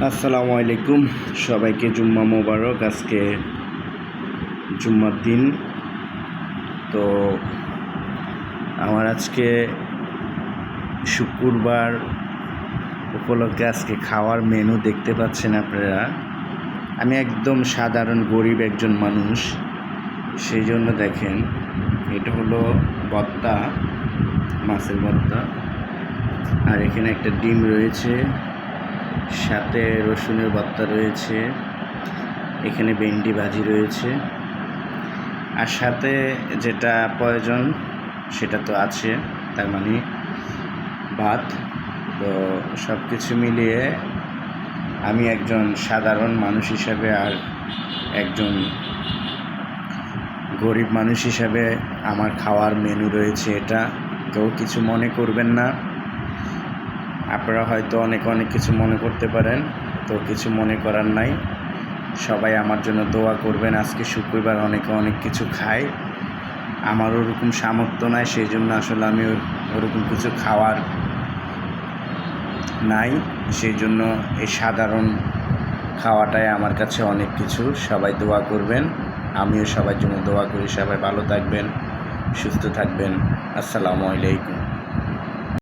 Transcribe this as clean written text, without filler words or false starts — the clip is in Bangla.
আসসালামু আলাইকুম, সবাইকে জুম্মা মোবারক। আজকে জুম্মার দিন। তো আমার আজকে শুক্রবার উপলক্ষে আজকে খাওয়ার মেনু দেখতে পাচ্ছেন আপনারা। আমি একদম সাধারণ গরিব একজন মানুষ, সেই জন্য দেখেন এটা হলো ভর্তা, মাছের ভর্তা, আর এখানে একটা ডিম রয়েছে, সাথে রসুনের ভর্তা রয়েছে, এখানে ভেন্ডি ভাজি রয়েছে, আর সাথে যেটা প্রয়োজন সেটা তো আছে, তার মানে ভাত। তো সব কিছু মিলিয়ে আমি একজন সাধারণ মানুষ হিসাবে আর একজন গরিব মানুষ হিসাবে আমার খাওয়ার মেনু রয়েছে এটা। কেউ কিছু মনে করবেন না, আপনারা হয়তো অনেক কিছু মনে করতে পারেন, তো কিছু মনে করার নাই। সবাই আমার জন্য দোয়া করবেন। আজকে শুক্রবার অনেক কিছু খায়, আমার ওরকম সামর্থ্য নাই, সেই জন্য আসলে আমি ওরকম কিছু খাওয়ার নাই, সেই জন্য এই সাধারণ খাওয়াটাই আমার কাছে অনেক কিছু। সবাই দোয়া করবেন, আমিও সবার জন্য দোয়া করি। সবাই ভালো থাকবেন, সুস্থ থাকবেন। আসসালামু আলাইকুম।